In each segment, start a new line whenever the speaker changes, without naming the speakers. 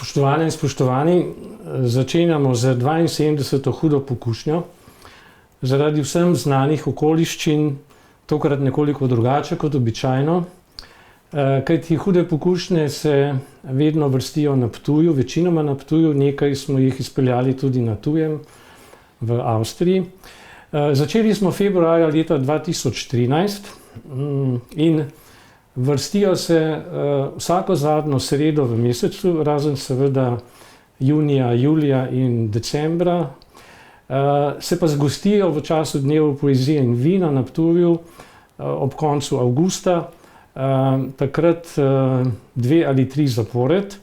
Spoštovane in spoštovani, začenjamo z 72. hudo pokušnjo. Zaradi vsem znanih okoliščin, tokrat nekoliko drugače kot običajno, kajti hude pokušnje se vedno vrstijo na Ptuju, večinoma na Ptuju, nekaj smo jih izpeljali tudi na tujem, v Avstriji. Začeli smo februarja leta 2013 in vrstijo se vsako zadnjo sredo v mesecu, razen seveda junija, julija in decembra. Se pa zgostijo v času dnevu poezije in vina na Ptuju ob koncu avgusta, takrat 2 ali 3 zapored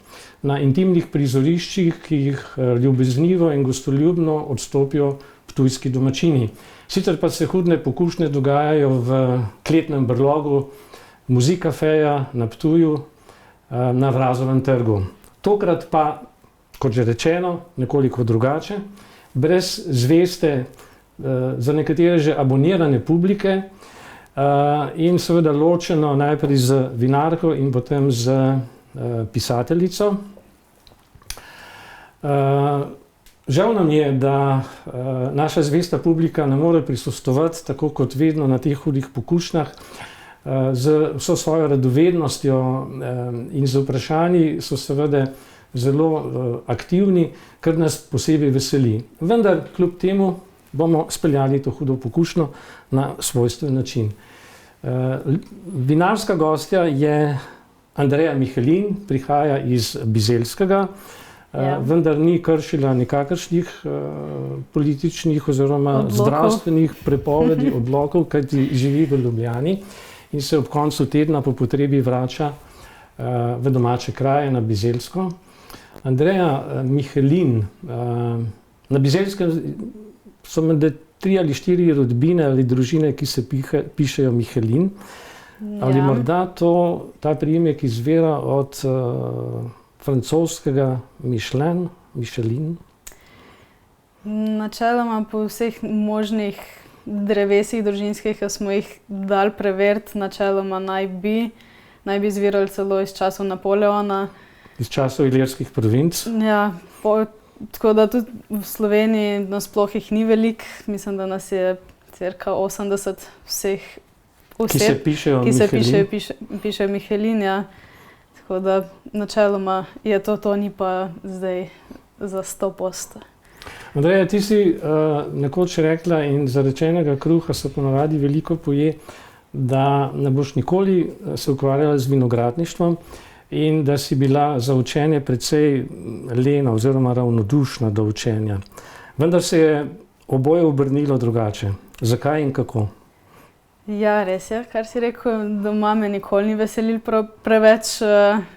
na intimnih prizoriščih, ki jih ljubeznivo in gostoljubno odstopijo ptujski domačini. Sicer pa se hudne pokušnje dogajajo v kletnem brlogu Muzikafeja na Ptuju na Vrazovem trgu. Tokrat pa, kot že rečeno, nekoliko drugače, brez zveste, za nekatere že abonirane publike in seveda ločeno najprej z vinarko in potem z pisateljico. Žal nam je, da naša zvesta publika ne more prisostvovati tako kot vedno na teh hudih pokušnjah. Z vso svojo radovednostjo in z vprašanji so seveda zelo aktivni, kar nas posebej veseli. Vendar kljub temu bomo speljali to hudo pokušnjo na svojstven način. Vinarska gostja je Andreja Mihelin, prihaja iz Bizeljskega, vendar ni kršila nikakršnih političnih oziroma zdravstvenih prepovedi, odlokov, kajti živi v Ljubljani in se ob koncu tedna po potrebi vrača v domače kraje na Bizeljsko. Andreja Mihelin, na Bizeljskem so menda 3 ali 4 rodbine ali družine, ki se pišejo Mihelin. Ali morda ta priimek izvira od francoskega Michelin?
Načeloma po vseh možnih drevesih družinskih, ki smo jih dali preveriti, načeloma naj bi izvirali celo iz časov Napoleona.
Iz časov Ilirskih provinc?
Ja, tako da tudi v Sloveniji nasploh jih ni veliko. Mislim, da nas je cirka 80 vseh oseb, ki se pišejo Mihelin. Ja. Tako da načeloma je to ni pa zdaj za 100%.
Andreja, ti si nekoč rekla in za rečenega kruha se ponavadi veliko poje, da ne boš nikoli se ukvarjala z vinogradništvom in da si bila za učenje precej lena oziroma ravnodušna do učenja. Vendar se je oboje obrnilo drugače. Zakaj in kako?
Ja, res je, kar si rekel, doma me nikoli ni veselil preveč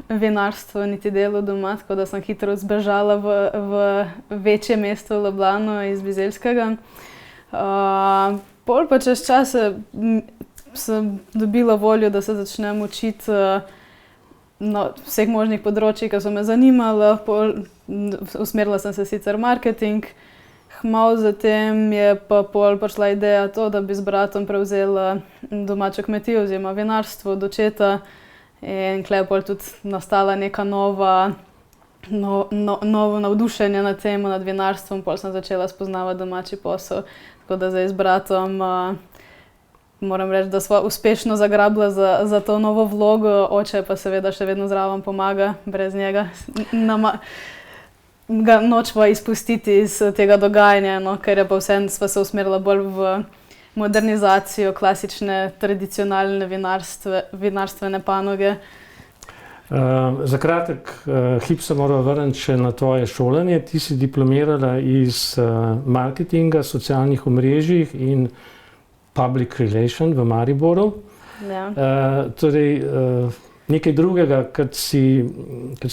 vinarstvo, niti delo doma, tako da sem hitro zbežala v večje mesto Ljubljano iz Bizeljskega. Pol pa čez čas sem dobila voljo, da se začnem učiti na vseh možnih področjih, ki so me zanimala. Usmerila sem se sicer v marketing. Malo zatem je pa pol prišla ideja to, da bi z bratom prevzela domačo kmetijo oziroma vinarstvo od očeta. In tukaj je pol tudi nastala neka novo navdušenje nad tem, nad vinarstvom. Pol sem začela spoznavati domači posel. Tako da zdaj z bratom moram reči, da sva uspešno zagrabila za to novo vlogo. Oče pa seveda še vedno zraven pomaga, brez njega ga nočeva izpustiti iz tega dogajanja, ker je pa vseeno sva se usmerila bolj v modernizacijo klasične, tradicionalne vinarstvene panoge.
Za kratek hip se moramo vrniti še na tvoje šolanje. Ti si diplomirala iz marketinga, socialnih omrežij in public relation v Mariboru.
Ja.
Torej, nekaj drugega, kot si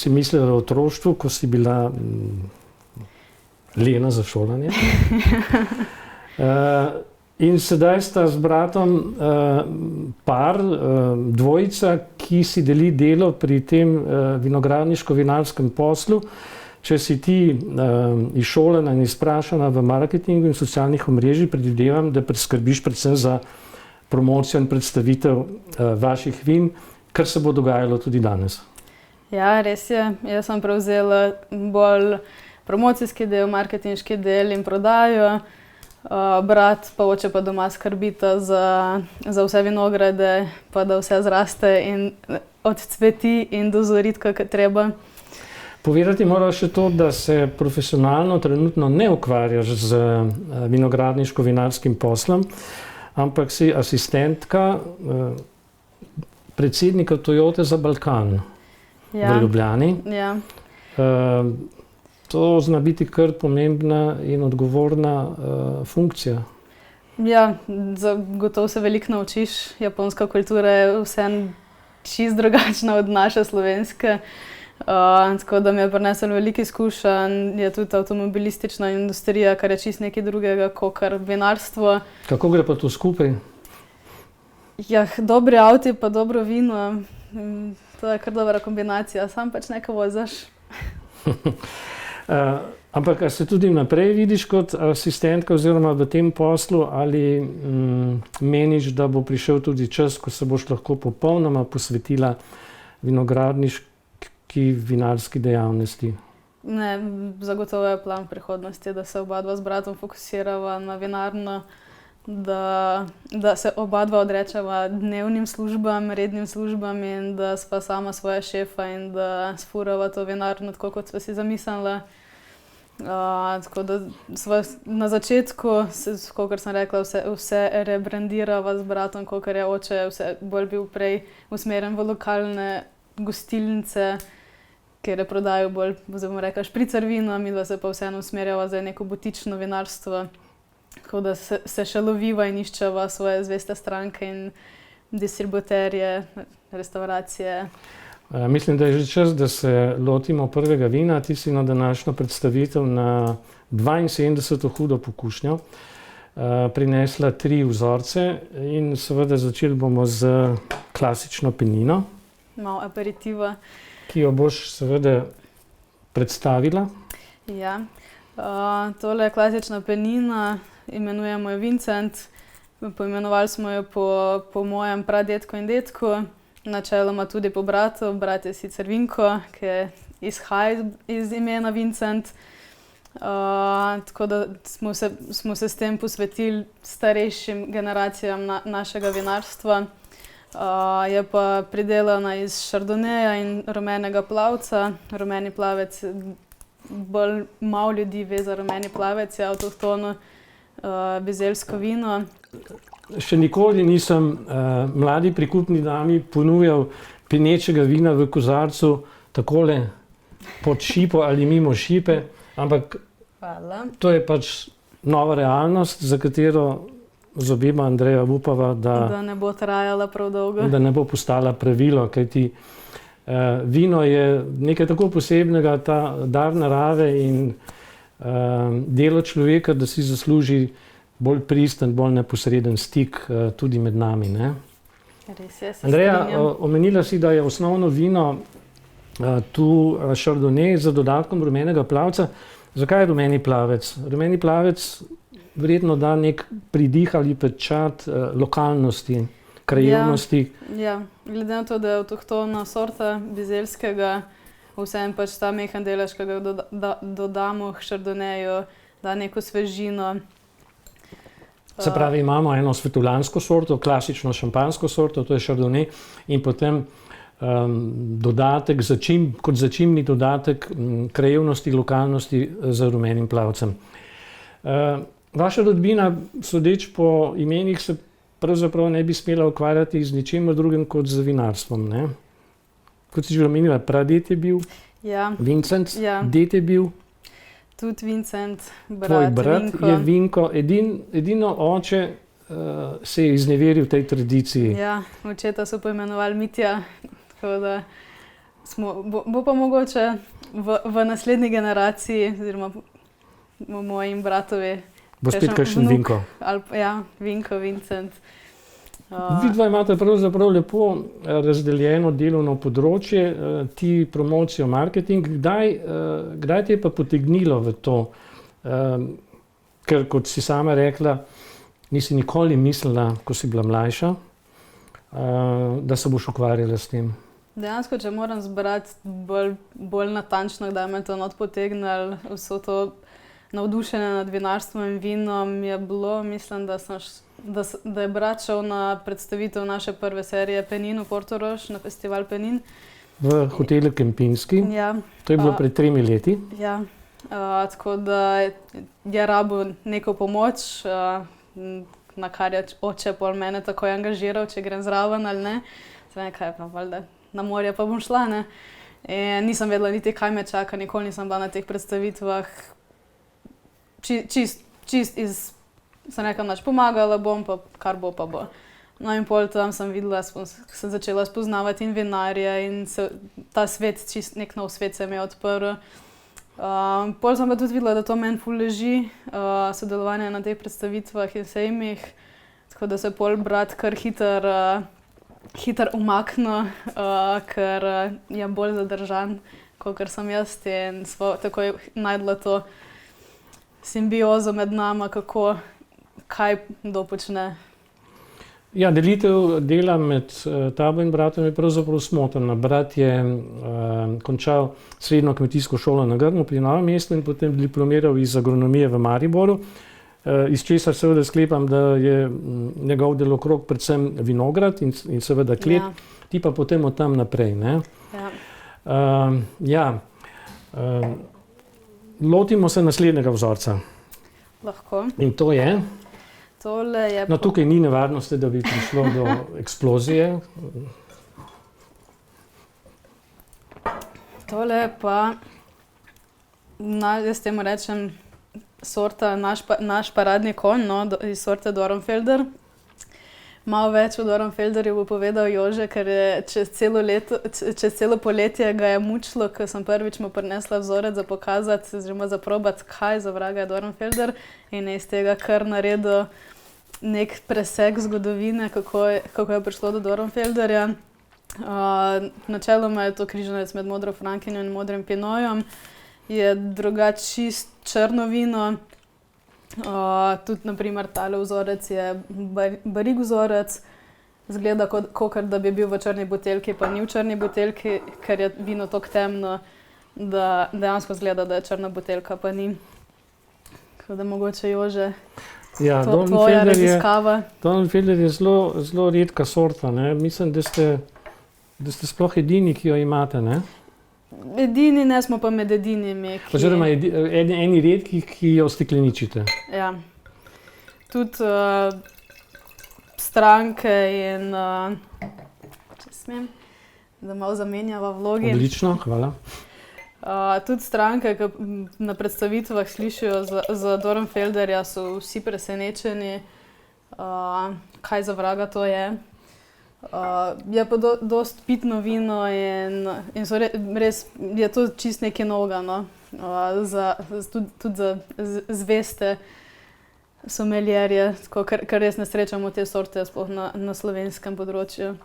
mislila v otroštvu, ko si bila lena za šolanje. In sedaj sta z bratom par, dvojica, ki si deli delo pri tem vinogradniško-vinarskem poslu. Če si ti izšolana in izprašana v marketingu in socialnih omrežij, predvidevam, da preskrbiš predvsem za promocijo in predstavitev vaših vin, kar se bo dogajalo tudi danes.
Ja, res je. Jaz sem prevzela bolj promocijski del, marketinški del in prodajo. Brat pa oče pa doma skrbita za vse vinograde, pa da vse zraste in odcveti in dozori, kako treba.
Povedati moraš še to, da se profesionalno trenutno ne ukvarjaš z vinogradniško-vinarskim poslom, ampak si asistentka predsednika Toyote za Balkan v Ljubljani.
Ja.
To zna biti kar pomembna in odgovorna funkcija.
Ja, gotovo se veliko naučiš. Japonska kultura je vseeno čisto drugačna od naše slovenske. Tako da mi je prinesel veliko izkušenj, je tudi avtomobilistična industrija, kar je čisto nekaj drugega kakor vinarstvo.
Kako gre pa to skupaj?
Ja, dobri avti pa dobro vino, to je kar dobra kombinacija, sam pač nekaj vozaš.
Ampak a se tudi naprej vidiš kot asistentka oziroma v tem poslu ali meniš, da bo prišel tudi čas, ko se boš lahko popolnoma posvetila vinogradniški vinarski dejavnosti?
Ne, zagotovo je plan prihodnosti, da se oba dva z bratom fokusirava na vinarno, da se oba dva odrečeva dnevnim službam, rednim službam in da sva sama svoja šefa in da sfurava to vinarno tako, kot sva si zamislila. Tako da sva na začetku, kakor sem rekla, vse rebrandirava z bratom, kakor je oče vse bolj bil prej usmerjen v lokalne gostilnice, kjer je prodajo bolj, bomo rekla, špricer vino, midva se pa vseeno usmerjava za neko butično vinarstvo. Tako da se še loviva in iščeva svoje zveste stranke in distributerje, restauracije.
Mislim, da je že čas, da se lotimo prvega vina. Ti si na današnjo predstavitev na 72. hudo pokušnjo prinesla 3 vzorce in seveda začeli bomo z klasično penino.
Malo aperitiva.
Ki jo boš seveda predstavila.
Ja, tole je klasična penina, imenujemo jo Vincent. Poimenovali smo jo po mojem pradedku in dedku, načeloma tudi po bratu. Brat je sicer Vinko, ki izhaja iz imena Vincent. Tako da smo se s tem posvetili starejšim generacijam našega vinarstva. Je pa pridelana iz šardoneja in rumenega plavca. Rumeni plavec, bolj malo ljudi ve za rumeni plavec, je avtohtono bizeljsko vino.
Še nikoli nisem mladi prikupni dami ponujal penečega vina v kozarcu takole pod šipo ali mimo šipe, ampak to je pač nova realnost, za katero z obema Andreja upava, da
ne bo trajala prav dolgo.
Da ne bo postala pravilo, kajti vino je nekaj tako posebnega, ta dar narave in delo človeka, da si zasluži bolj pristen, bolj neposreden stik tudi med nami. Ne?
Res je, se
Andreja,
strinjam.
omenila si, da je osnovno vino tu šardonej z dodatkom rumenega plavca. Zakaj je rumeni plavec? Rumeni plavec verjetno da nek pridih ali pečat lokalnosti, krajevnosti.
Ja, glede na to, da je avtohtona sorta bizeljskega, vseeno pač ta mehen delež, ki ga dodamo k šardoneju, da neko svežino.
Se pravi, imamo eno svetovljansko sorto, klasično šampanjsko sorto, to je šardonej, in potem dodatek, kot začimni dodatek krajevnosti, lokalnosti z rumenim plavcem. Vaša rodbina, sodeč po imenih, se pravzaprav ne bi smela ukvarjati z ničemer drugim kot z vinarstvom. Ne? Kot si že omenila, praded je bil Vincent, ded je bil
tudi Vincent,
tvoj brat
Vinko.
je Vinko. Edino oče se je izneveril v tej tradiciji.
Ja, očeta so poimenovali Mitja, tako da bo pa mogoče v naslednji generaciji, oziroma mojim bratovi,
Bo spet kakšen Vinko.
Ja, Vinko, Vincent.
Vidva imate pravzaprav lepo razdeljeno delovno področje, ti promocijo, marketing. Kdaj te je pa potegnilo v to? Ker, kot si sama rekla, nisi nikoli mislila, ko si bila mlajša, da se boš ukvarjala s tem.
Dejansko, če moram zbrati bolj natančno, da me to not potegnilo, vso to navdušenje nad vinarstvom in vinom je bilo, mislim, da je brat šel na predstavitev naše prve serije Penin v Portorož, na festival Penin.
V hotelu Kempinski.
Ja.
To je bilo pred 3 leti.
Ja. Tako da je rabil neko pomoč, na kar je oče pol mene takoj angažiral, če grem zraven ali ne. Zdaj, kaj pa valjda, na morje pa bom šla, ne. In nisem vedela niti, kaj me čaka, nikoli nisem bila na teh predstavitvah. Čist sem rekla, nač pomagala bom, pa kar bo, pa bo. No in pol tam sem videla, sem začela spoznavati in vinarje in ta svet, čist nek nov svet se mi je odprl. Pol sem pa tudi videla, da to meni ful leži, sodelovanje na teh predstavitvah in sejmih, tako da se pol brat kar hiter umaknil, ker je bolj zadržan, kakor sem jaz in smo takoj najdla to simbiozo med nama, kaj kdo počne.
Ja, delitev dela med tabo in bratom je pravzaprav smotrna. Brat je končal srednjo kmetijsko šolo na Grmu pri Novem mestu in potem diplomiral iz agronomije v Mariboru, iz česar seveda sklepam, da je njegov delokrog predvsem vinograd in seveda klet, ja. Ti pa potem od tam naprej, ne? Ja. Lotimo se naslednjega vzorca.
Lahko.
In to je?
No,
tukaj ni nevarnosti, da bi prišlo do eksplozije.
Tole je pa, jaz temu rečem, sorta, naš paradni konj, no, iz sorte Dornfelder. Malo več o Dornfelderju bo povedal Jože, ker je čez celo poletje ga je mučilo, ko sem prvič mu prinesla vzorec za pokazati, oziroma za probati, kaj za vraga je Dornfelder in je iz tega kar naredil nek preseg zgodovine, kako je prišlo do Dornfelderja. Načeloma je to križanec med modro frankinjo in modrim pinojem. Je drugače čist črno vino. Tudi, na primer, tale vzorec je barik vzorec. Zgleda, kakor da bi bil v črni buteljki, pa ni v črni buteljki, ker je vino toliko temno, da dejansko zgleda, da je črna buteljka, pa ni. Tako da mogoče Jože.
Ja,
tvoja raziskava.
Dornfelder je zelo redka sorta, ne? Mislim, da ste sploh edini, ki jo imate, ne?
Edini, ne smo pa med edinimi.
Oziroma eni redkih, ki jo stekleničite.
Ja. Tudi stranke in, če smem, da malo zamenjava vlogi.
Odlično, hvala.
Tudi stranke, ki na predstavitvah slišijo za Dornfelderja, so vsi presenečeni, kaj za vraga to je. Je pa dost pitno vino in res je to čist nekaj novega, no? Tudi za zveste someljerje, kar res ne srečamo te sorte, sploh na slovenskem področju.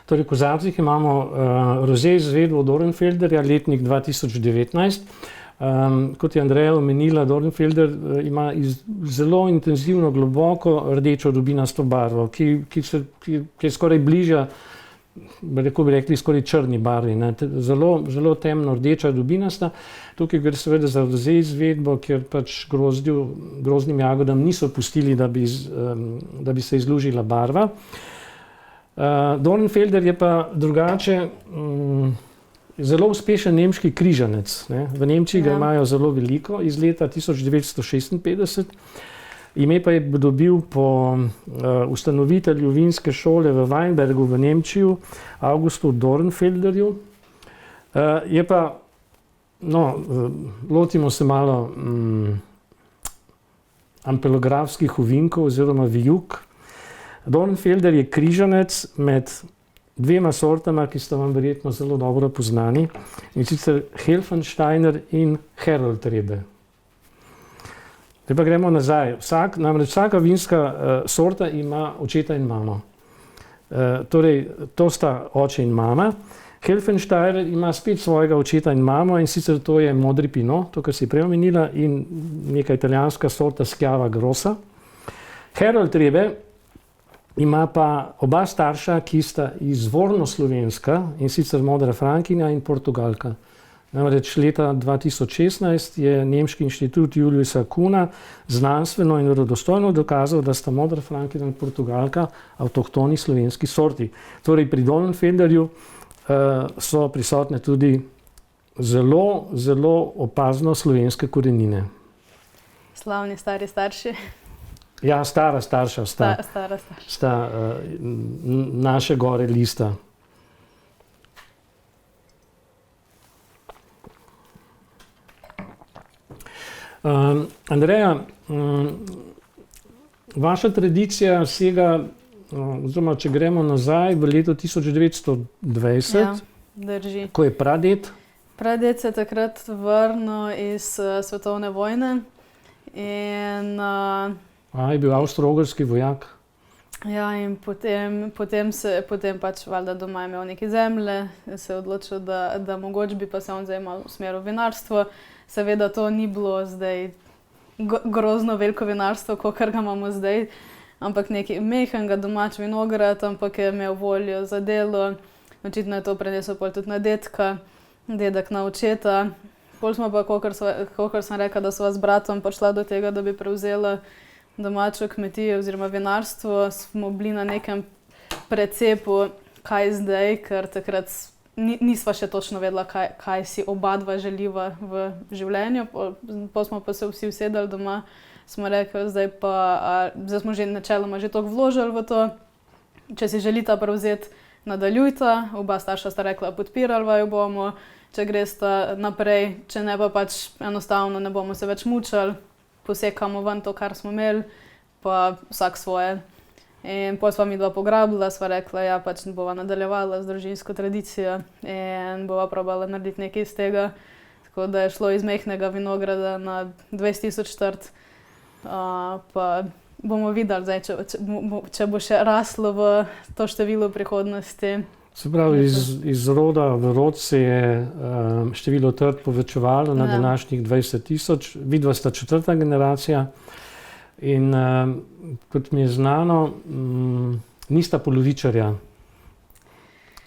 Torej, v kozarcih imamo rozé izvedbo Dornfelderja, letnik 2019. Kot je Andreja omenila, Dornfelder ima zelo intenzivno, globoko rdečo rubinasto barvo, ki je skoraj bližja, lahko bi rekli, skoraj črni barvi, ne. Zelo temno rdeča rubinasta. Tukaj gre seveda za rozé izvedbo, kjer pač grozdnim jagodam niso pustili, da bi se izlužila barva. Dornfelder je pa drugače zelo uspešen nemški križanec, ne. V Nemčiji ga imajo zelo veliko, iz leta 1956. Ime pa je dobil po ustanovitelju vinske šole v Weinbergu v Nemčiji, Augustu Dornfelderju. Je pa, no, lotimo se malo ampelografskih ovinkov oziroma vijuk. Dornfelder je križanec med dvema sortama, ki sta vam verjetno zelo dobro poznani, in sicer Helfensteiner in Herold-Rebe. Zdaj pa gremo nazaj. Namreč vsaka vinska sorta ima očeta in mamo. Torej, to sta oče in mama. Helfensteiner ima spet svojega očeta in mamo, in sicer to je modri pinot, to, kar si prej omenila, in neka italijanska sorta Schiava Grossa. Herold-Rebe ima pa oba starša, ki sta izvorno slovenska, in sicer Modra Frankinja in Portugalka. Namreč leta 2016 je Nemški inštitut Juliusa Kuhna znanstveno in verodostojno dokazal, da sta Modra Frankinja in Portugalka avtohtoni slovenski sorti. Torej pri Dolenfelderju so prisotne tudi zelo, zelo opazno slovenske korenine.
Slavni stari starši.
Ja, stara starša sta naše gore lista. Andreja, vaša tradicija sega, oziroma če gremo nazaj v leto 1920,
drži.
Ko je praded.
Praded se je takrat vrnil iz svetovne vojne in
je bil avstro-ogrski vojak.
Ja, in potem pač valjda doma imel neke zemlje, se je odločil, da mogoče bi pa se on zdaj v smeru vinarstvo. Seveda to ni bilo zdaj grozno veliko vinarstvo, kakor ga imamo zdaj, ampak nekaj mehkega domač vinograd, ampak je imel voljo za delo. Očitno je to prenesel pol tudi na dedka, dedek na očeta. Pol smo pa, kakor sem rekla, da sva z bratom prišla do tega, da bi prevzela domačo kmetijo oziroma vinarstvo, smo bili na nekem precepu, kaj zdaj, ker takrat nisva še točno vedela, kaj si oba dva želiva v življenju. Potem smo pa se vsi usedali doma, smo rekli, zdaj smo že načeloma že toliko vložili v to, če si želita prevzeti, nadaljujta, oba starša sta rekla, podpirali jo bomo, če gresta naprej, če ne pa pač enostavno ne bomo se več mučali, posekamo ven to, kar smo imeli, pa vsak svoje. In potem sva mi dva pograbila, sva rekla, ja, pač bova nadaljevala z družinsko tradicijo in bova probala narediti nekaj iz tega. Tako da je šlo iz mehkega vinograda na 20.000 trt, pa bomo videli zdaj, če bo še raslo v to število prihodnosti.
Se pravi, iz roda v rod se je število trt povečevalo na današnjih 20.000. Vidva sta četrta generacija in kot mi je znano, nista polovičarja.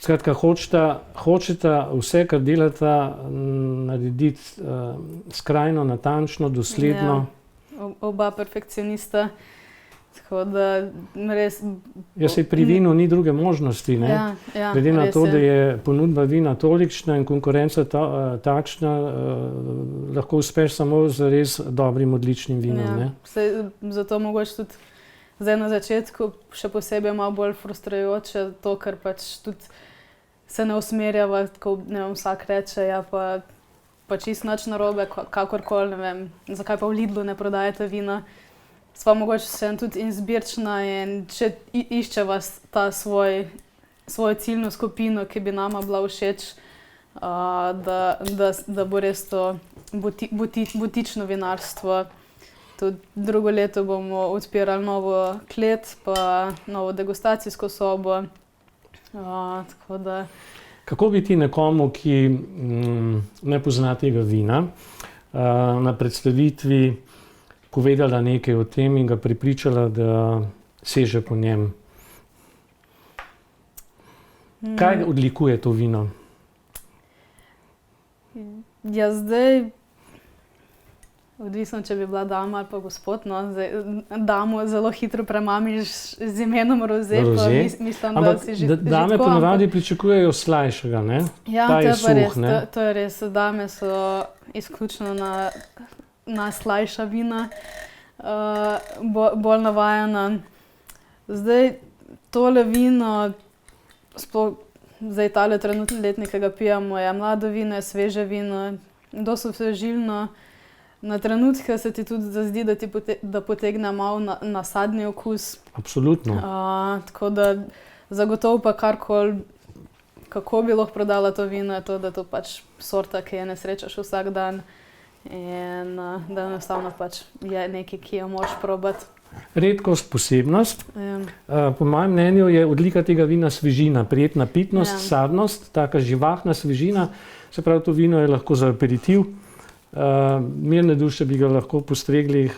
Skratka, hočeta vse, kar delata, narediti skrajno, natančno, dosledno.
Ja, oba perfekcionista. Tako da res...
Ja, se pri vinu ni druge možnosti, ne?
Ja,
glede na to, da je ponudba vina tolikšna in konkurenca takšna, lahko uspeš samo z res dobrim, odličnim vinom, ne?
Zato mogoče tudi zdaj na začetku še posebej malo bolj frustrajoče to, ker pač tudi se ne usmerjava, tako vsak reče, ja pa čisto nič narobe, kakorkoli, ne vem, zakaj pa v Lidlu ne prodajate vina. Sva mogoče še tudi izbirčna in če iščeva ta svojo ciljno skupino, ki bi nama bila všeč, da bo res to butično vinarstvo. Tudi drugo leto bomo odpirali novo klet, pa novo degustacijsko sobo. Tako da...
Kako bi ti nekomu, ki ne pozna tega vina, na predstavitvi povedala nekaj o tem in ga prepričala, da seže po njem? Kaj odlikuje to vino?
Ja, zdaj, odvisno, če bi bila dama ali pa gospod, no, damo zelo hitro premamiš z imenom roze, pa mislim, da si že tako.
Dame ponavadi pričakujejo slajšega, ne?
Ja, to je res. Dame so izključno na slajša vina bolj navajena. Zdaj, tole vino, zdaj tale trenutni letnik, ki ga pijemo, je mlado vino, je sveže vino, dosti osvežilno. Na trenutke se ti tudi zazdi, da potegne malo nasadni okus.
Absolutno.
Tako da zagotovo pa karkoli, kako bi lahko prodala to vino, je to, da to pač sorta, ki je ne srečaš vsak dan. In da enostavno pač je nekaj, ki jo moraš probati.
Redkost, posebnost. Po mojem mnenju je odlika tega vina svežina, prijetna pitnost, sadnost, taka živahna svežina. Se pravi, to vino je lahko za aperitiv, Mirne duše bi ga lahko postregli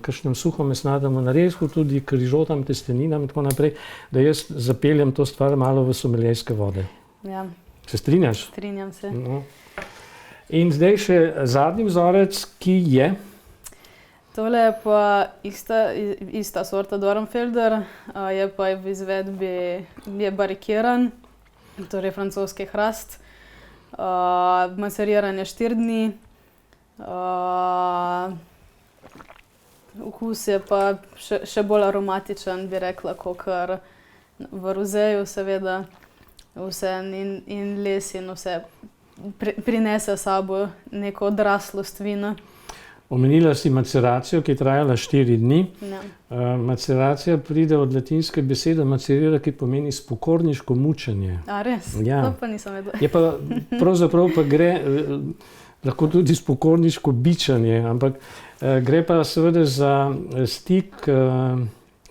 kakšnem suhomesnatemu narezku, tudi k rižotam, testeninam in tako naprej, da jaz zapeljem to stvar malo v someljejske vode.
Ja.
Se strinjaš?
Strinjam se.
No. In zdaj še zadnji vzorec, ki je?
Tole je pa ista sorta Dornfelder, je pa v izvedbi je barikiran, torej francoski hrast. Maceriran je 4 dni. Okus je pa še bolj aromatičen, bi rekla, kakor v rozeju, seveda. Vse in les in vse prinese sabo neko odraslost vina.
Omenila si maceracijo, ki je trajala 4 dni.
Ja.
Maceracija pride od latinske besede macerira, ki pomeni spokorniško mučenje.
A res?
Ja.
To pa nisem vedela.
Je pa pravzaprav pa gre lahko tudi spokorniško bičanje, ampak gre pa seveda za stik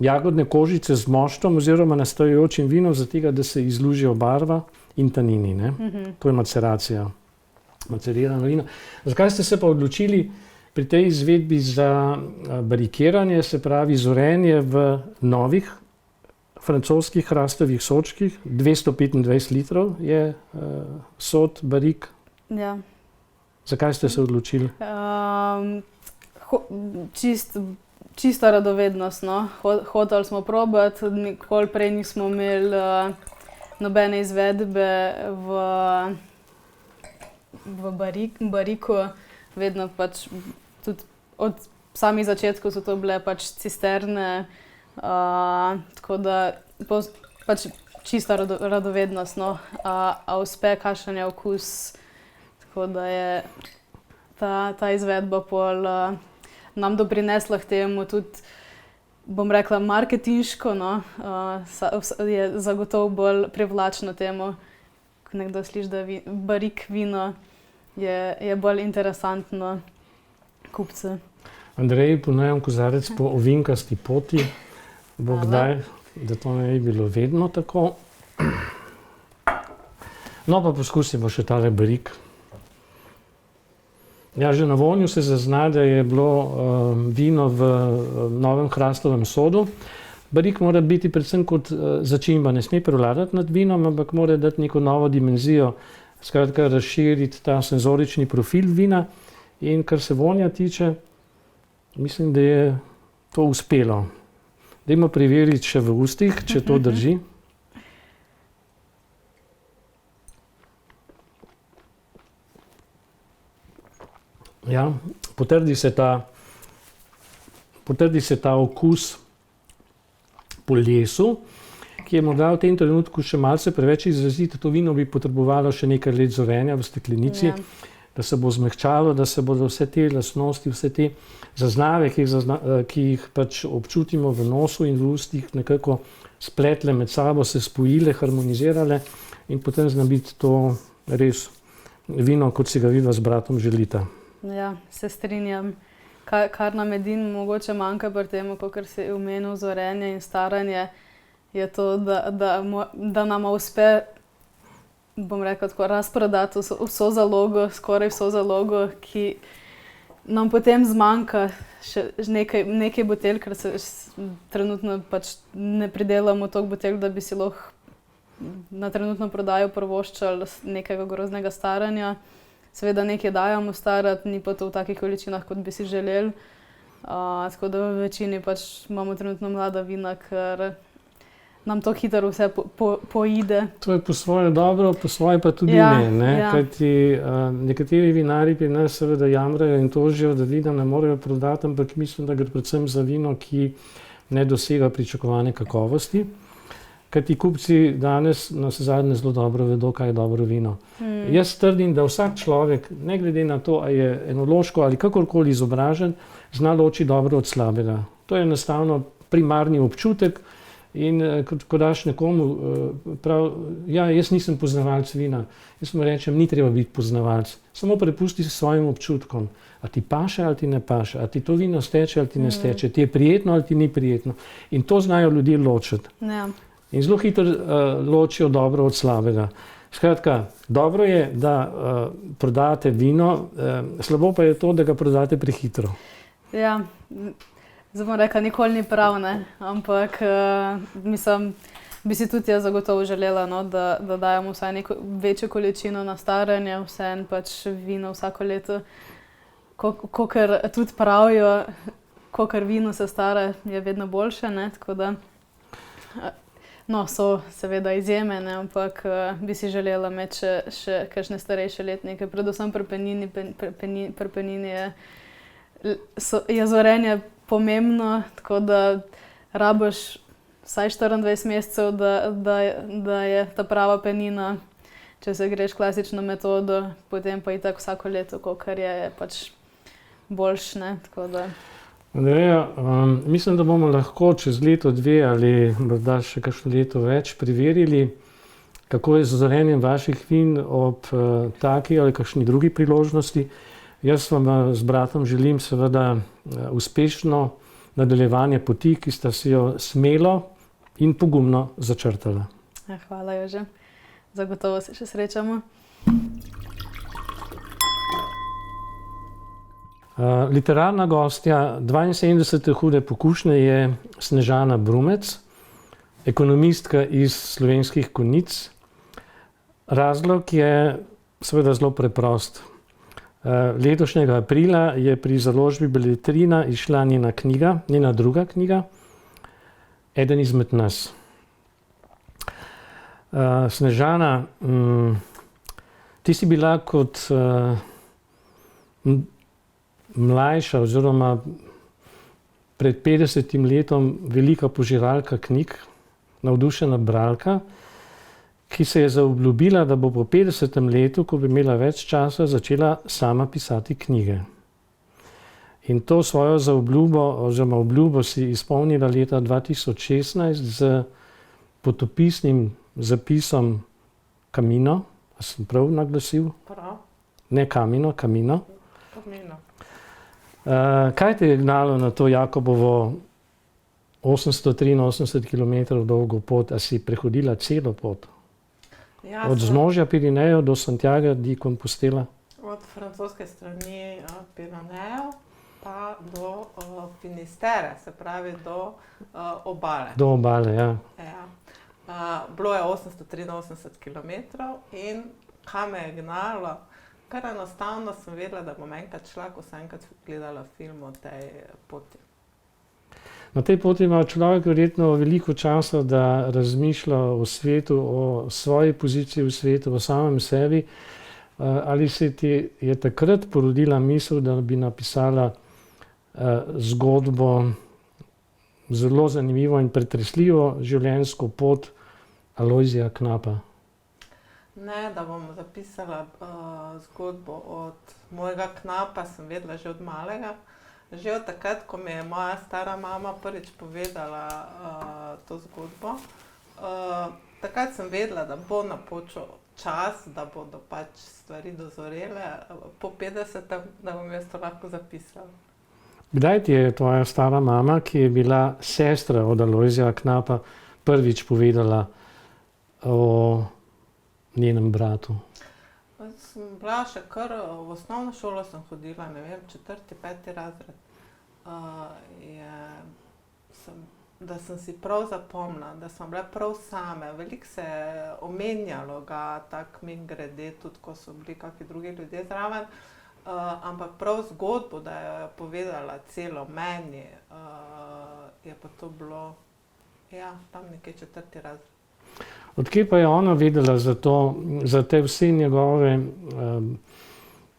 jagodne kožice z moštom oziroma nastajajočim vinom, zato da se izlužijo barva in tanini. Ne? To je maceracija, macerirano vino. Zakaj ste se pa odločili pri tej izvedbi za barikiranje, se pravi zorenje v novih francoskih hrastovih sodčkih? 225 litrov je sod barik.
Ja.
Zakaj ste se odločili?
Čista radovednost, no. Hoteli smo probati, nikoli prej nismo imeli nobene izvedbe v bariku. Vedno pač, tudi od samih začetkov so to bile pač cisterne, tako da pač čista radovednost, no. A uspe, kakšen je okus, tako da je ta izvedba pol nam doprinesla k temu tudi, bom rekla, marketinško, no, je zagotovo bolj privlačno temu, ko nekdo sliši, da barik vino je bolj interesantno kupce.
Andrej, ponujam kozarec po ovinkasti poti. Bo kdaj, da to ne bi bilo vedno tako. No, pa poskusimo še tale barik. Ja, že na vonju se zazna, da je bilo vino v novem hrastovem sodu. Barik mora biti predvsem kot začimba, ne sme prevladati nad vinom, ampak mora dati neko novo dimenzijo, skratka razširiti ta senzorični profil vina. In kar se vonja tiče, mislim, da je to uspelo. Dajmo preveriti še v ustih, če to drži. Ja, potrdi se ta okus po lesu, ki je morda v tem trenutku še malce preveč izrazit. To vino bi potrebovalo še nekaj let zorenja v steklenici, da se bo zmehčalo, da se bodo vse te lastnosti, vse te zaznave, ki jih pač občutimo v nosu in v ustih, nekako spletle med sabo, se spojile, harmonizirale in potem zna biti to res vino, kot si ga vidva z bratom želita.
Ja, se strinjam. Kar nam edino mogoče manjka pri tem, kakor si omenil zorenje in staranje, je to, da nam uspe, bom rekla tako, razprodati vso zalogo, skoraj vso zalogo, ki nam potem zmanjka še nekaj butelj, ker se trenutno pač ne pridelamo toliko butelj, da bi si lahko na trenutno prodajo privoščili nekega groznega staranja. Seveda nekaj dajemo starati, ni pa to v takih količinah, kot bi si želeli. Tako da v večini pač imamo trenutno mlada vina, ker nam to hitro vse poide. To
je po svoje dobro, po svoje pa tudi ne. Kajti nekateri vinarji pri nas seveda jamrajo in tožijo, da vina ne morejo prodati, ampak mislim, da gre predvsem za vino, ki ne dosega pričakovane kakovosti. Kajti kupci danes navsezadnje zelo dobro vedo, kaj je dobro vino. Jaz trdim, da vsak človek, ne glede na to, ali je enološko ali kakorkoli izobražen, zna ločiti dobro od slabega. To je enostavno primarni občutek in ko daš nekomu ja, jaz nisem poznavalec vina, jaz mu rečem, ni treba biti poznavalec, samo prepusti se svojim občutkom. A ti paše ali ti ne paše, a ti to vino steče ali ti ne steče, ti je prijetno ali ti ni prijetno. In to znajo ljudje ločiti.
Ja.
In zelo hitro ločijo dobro od slabega. Skratka, dobro je, da prodate vino, slabo pa je to, da ga prodate prehitro.
Ja, zdaj bom rekla, nikoli ni prav, ne? Ampak mislim, bi si tudi jaz zagotovo želela, no, da dajemo vsaj neko večjo količino na staranje, vseeno pač vino vsako leto, kakor tudi pravijo, kakor vino se stara, je vedno boljše, ne, tako da, no, so seveda izjeme, ne, ampak bi si želela imeti še kakšne starejše letnike, predvsem pri penini je zorenje pomembno, tako da rabiš vsaj 24 mesecev, da je ta prava penina. Če se greš klasično metodo, potem pa itak vsako leto, kakor je pač boljše, ne, tako da.
Andreja, mislim, da bomo lahko čez leto, dve ali morda še kakšno leto več preverili, kako je z zorenjem vaših vin ob taki ali kakšni drugi priložnosti. Jaz vam z bratom želim seveda uspešno nadaljevanje poti, ki sta si jo smelo in pogumno začrtala.
Ja, hvala, Jože. Zagotovo se še srečamo.
Literarna gostja 72. Hude pokušnje je Snežana Brumec, ekonomistka iz Slovenskih Konjic. Razlog je seveda zelo preprost. Letošnjega aprila je pri založbi Beletrina izšla njena druga knjiga, Eden izmed nas. Snežana, ti si bila kot mlajša oziroma pred 50 letom velika požiralka knjig, navdušena bralka, ki se je zaobljubila, da bo po 50. letu, ko bi imela več časa, začela sama pisati knjige. In to svojo zaobljubo oziroma obljubo si izpolnila leta 2016 z potopisnim zapisom Camino. A sem prav naglasil?
Prav.
Ne Camino, Camino.
Camino.
Kaj te je gnalo na to Jakobovo 883 km dolgo pot? A si prehodila celo pot?
Ja,
od vznožja Pirinejev do Santiaga di Compostela?
Od francoske strani Pirinejev pa do Finistere, se pravi do obale.
Do obale, ja.
Ja. Bilo je 883 km in kaj me je gnalo, kar enostavno sem vedela, da bom enkrat šla, ko sem enkrat gledala film o tej poti.
Na tej poti ima človek verjetno veliko časa, da razmišlja o svetu, o svoji poziciji v svetu, o samem sebi. Ali se ti je takrat porodila misel, da bi napisala zgodbo, zelo zanimivo in pretresljivo življenjsko pot Alojzija Knapa?
Ne, da bom zapisala zgodbo od mojega Knapa, sem vedela že od malega. Že od takrat, ko mi je moja stara mama prvič povedala to zgodbo, takrat sem vedela, da bo napočil čas, da bodo pač stvari dozorele po 50, da bom jaz to lahko zapisala.
Kdaj ti je tvoja stara mama, ki je bila sestra od Alojzija Knapa, prvič povedala o njenem bratu?
Sem bila še kar v osnovno šolo sem hodila, ne vem, 4., 5. razred. Da sem si prav zapomnila, da smo bile prav same. Veliko se je omenjalo ga tako mimogrede, tudi ko so bili kakšni drugi ljudje zraven. Ampak prav zgodbo, da je povedala celo meni, je pa to bilo, ja, tam nekje 4. razred.
Odkje pa je ona vedela za te vse njegove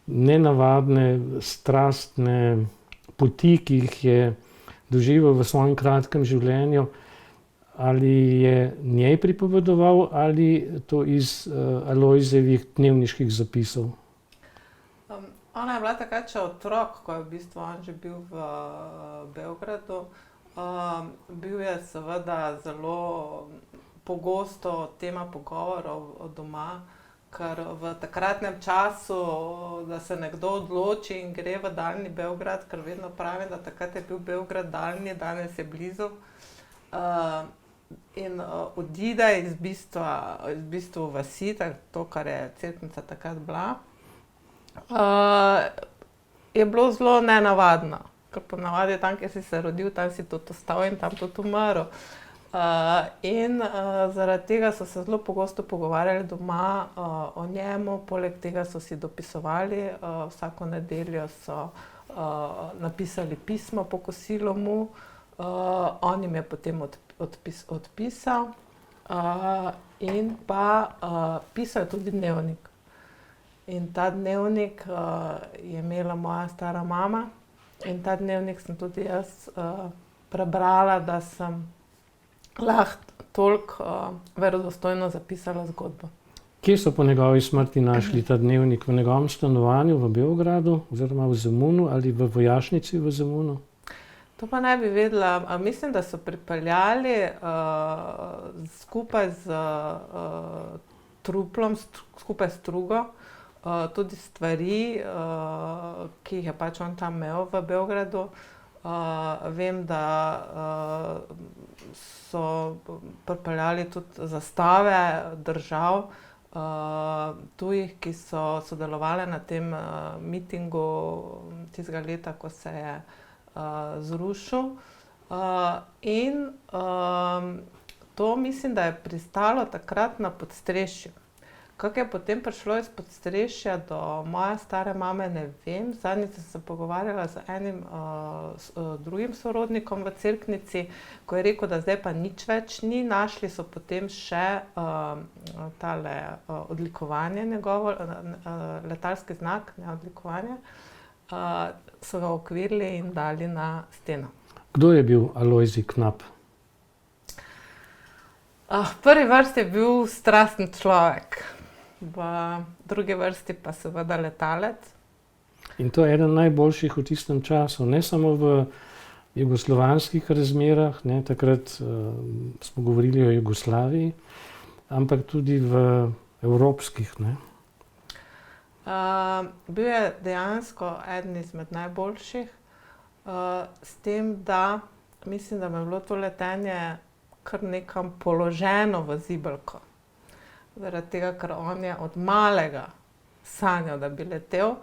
nenavadne, strastne poti, ki jih je doživel v svojem kratkem življenju? Ali je njej pripovedoval ali to iz Alojzijevih dnevniških zapisov?
Ona je bila takrat še otrok, ko je v bistvu on že bil v Beogradu. Bil je seveda zelo pogosto tema pogovorov doma, ker v takratnem času, da se nekdo odloči in gre v daljni Beograd, ker vedno pravim, da takrat je bil Beograd daljni, danes je blizu, in odide iz bistva vasi, to, kar je Cerknica takrat bila, je bilo zelo nenavadno. Ker ponavadi tam, kjer si se rodil, tam si tudi ostal in tam tudi umrl. Zaradi tega so se zelo pogosto pogovarjali doma o njemu, poleg tega so si dopisovali, vsako nedeljo so napisali pismo po kosilu mu, on jim je potem odpisal in pa pisal je tudi dnevnik. In ta dnevnik je imela moja stara mama in ta dnevnik sem tudi jaz prebrala, da sem lahko toliko verodostojno zapisala zgodbo.
Kje so po njegovi smrti našli ta dnevnik? V njegovem stanovanju v Beogradu oziroma v Zemunu ali v vojašnici v Zemunu?
To pa ne bi vedela. Mislim, da so pripeljali skupaj z truplom, skupaj s strugo, tudi stvari, ki jih je pač on tam imel v Beogradu. Vem, da so pripeljali tudi zastave držav tujih, ki so sodelovali na tem mitingu tistega leta, ko se je zrušil. To mislim, da je pristalo takrat na podstrešju. Kako je potem prišlo iz podstrešja do moje stare mame, ne vem. Zadnjič sem se pogovarjala z enim drugim sorodnikom v Cerknici, ko je rekel, da zdaj pa nič več ni. Našli so potem še tale odlikovanje njegovo, letalski znak, ne odlikovanje. So ga okvirili in dali na steno.
Kdo je bil Alojzij Knap?
V prvi vrsti je bil strasten človek, v drugi vrsti pa seveda letalec.
In to je eden najboljših v tistem času, ne samo v jugoslovanskih razmerah, ne, takrat smo govorili o Jugoslaviji, ampak tudi v evropskih. Ne.
Bil je dejansko eden izmed najboljših, s tem, da mislim, da mi je bilo to letenje kar nekam položeno v zibelko. Zaradi tega, ker on je od malega sanjal, da bi letel.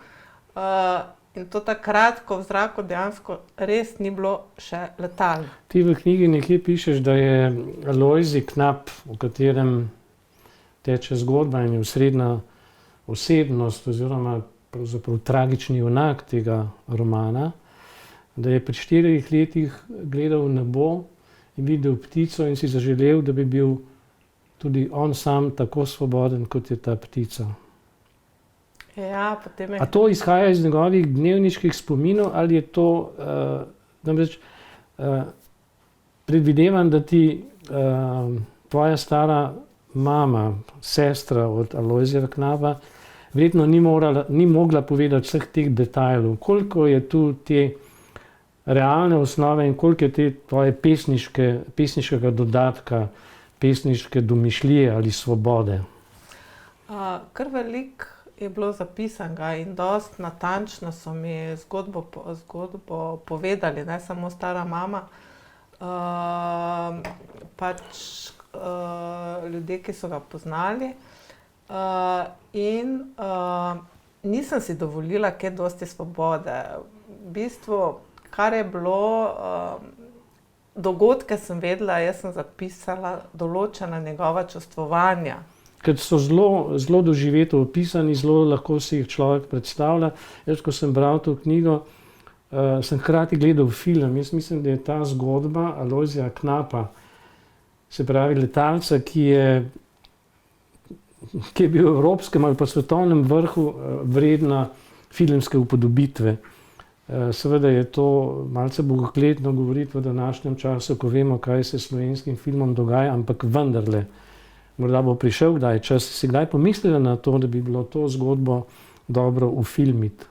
In to takrat, ko v zraku dejansko res ni bilo še letal.
Ti v knjigi nekje pišeš, da je Alojzij Knap, v katerem teče zgodba in je osrednja osebnost oziroma pravzaprav tragični junak tega romana, da je pri 4 letih gledal v nebo in videl ptico in si zaželel, da bi bil tudi on sam tako svoboden, kot je ta ptica.
Ja, potem je...
A to izhaja iz njegovih dnevniških spominov ali je to, namreč predvidevam, da ti tvoja stara mama, sestra od Alojzija Knapa, verjetno ni mogla povedati vseh teh detajlov. Koliko je tu te realne osnove in koliko je te tvoje pesniškega dodatka, pesniške domišljije ali svobode?
Kar veliko je bilo zapisanega in dosti natančno so mi zgodbo povedali, ne samo stara mama, pač ljudje, ki so ga poznali. Nisem si dovolila kaj dosti svobode. V bistvu, kar je bilo, dogodke sem vedela, jaz sem zapisala določena njegova čustvovanja.
Ker so zelo doživeto opisani, zelo lahko si jih človek predstavlja. Jaz, ko sem bral to knjigo, sem hkrati gledal film. Jaz mislim, da je ta zgodba Alojzija Knapa, se pravi letalca, ki je bil v evropskem ali pa svetovnem vrhu, vredna filmske upodobitve. Seveda je to malce bogokletno govoriti v današnjem času, ko vemo, kaj se s slovenskim filmom dogaja, ampak vendarle, morda bo prišel kdaj čas. Si kdaj pomislila na to, da bi bilo to zgodbo dobro ufilmiti?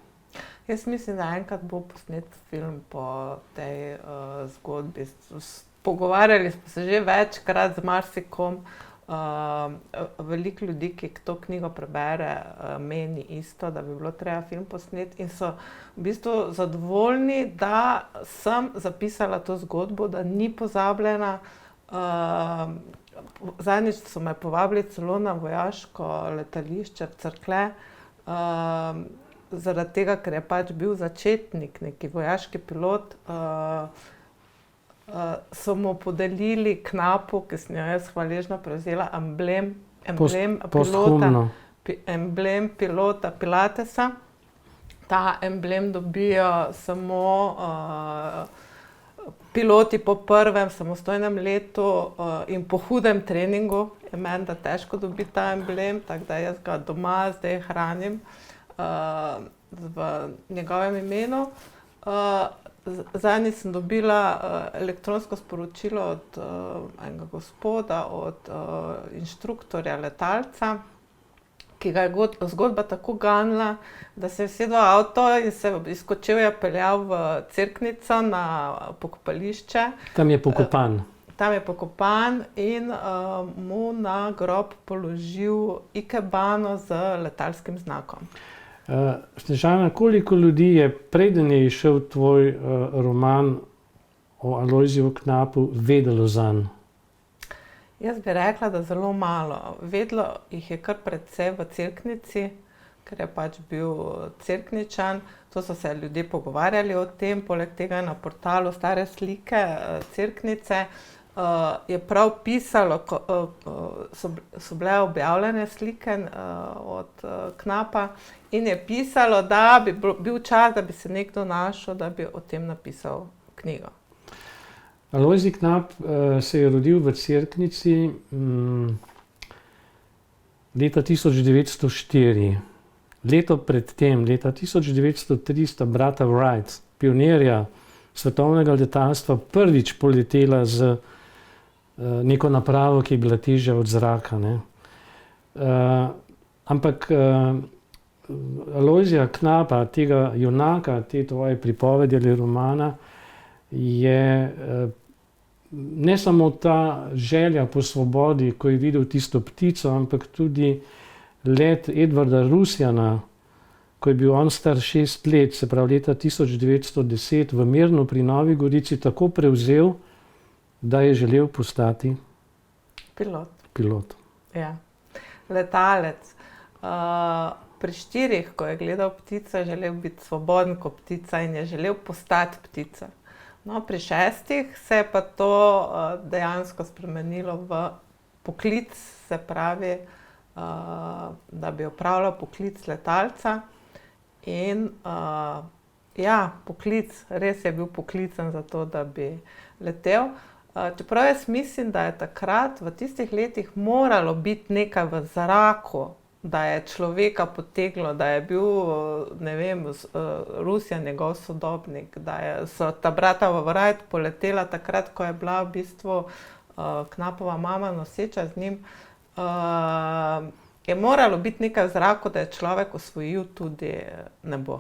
Jaz mislim, da enkrat bo posnet film po tej zgodbi. Pogovarjali smo se že večkrat z marsikom. Veliko ljudi, ki to knjigo prebere, meni isto, da bi bilo treba film posneti in so v bistvu zadovoljni, da sem zapisala to zgodbo, da ni pozabljena. Zadnjič so me povabili celo na vojaško letališče v Cerklje, zaradi tega, ker je pač bil začetnik, neki vojaški pilot, so mu podelili knapu, ki sem jo jaz hvaležno prevzela, emblem pilota Pilatesa. Ta emblem dobijo samo piloti po prvem samostojnem letu in po hudem treningu. Je meni da težko dobiti ta emblem, tako da jaz ga doma zdaj hranim v njegovem imenu. Zadnjič sem dobila elektronsko sporočilo od enega gospoda, od inštruktorja letalca, ki ga je zgodba tako ganila, da se je usedel v avto in se iz Kočevja peljal v Cerknico na pokopališče.
Tam je pokopan.
Tam je pokopan in mu na grob položil ikebano z letalskim znakom.
Snežana, koliko ljudi je, preden je izšel tvoj roman o Alojziju Knapu, vedelo zanj?
Jaz bi rekla, da zelo malo. Vedelo jih je kar precej v Cerknici, ker je pač bil Cerkničan. To so se ljudje pogovarjali o tem, poleg tega na portalu Stare slike Cerknice je prav pisalo, so bile objavljene slike od Knapa in je pisalo, da bi bil čas, da bi se nekdo našel, da bi o tem napisal knjigo.
Alojzij Knap se je rodil v Cerknici leta 1904. Leto predtem, leta 1903, sta brata Wright, pionirja svetovnega letalstva, prvič poletela z neko napravo, ki je bila težja od zraka. Ampak Alojzija Knapa, tega junaka, te tvoje pripovedi ali romana, je ne samo ta želja po svobodi, ko je videl tisto ptico, ampak tudi let Edvarda Rusjana, ko je bil on star 6 let, se pravi leta 1910, v Mirnu pri Novi Gorici tako prevzel, da je želel postati pilot.
Ja. Letalec. Pri 4, ko je gledal ptico, je želel biti svoboden kot ptica in je želel postati ptica. No, pri 6 se je pa to dejansko spremenilo v poklic, se pravi, da bi opravljal poklic letalca. In ja, poklic, res je bil poklican za to, da bi letel. Čeprav jaz mislim, da je takrat v tistih letih moralo biti nekaj v zraku, da je človeka potegnilo, da je bil, ne vem, Rusjan njegov sodobnik, da so ta brata Wright poletela takrat, ko je bila v bistvu Knapova mama noseča z njim. Je moralo biti nekaj v zraku, da je človek osvojil tudi nebo.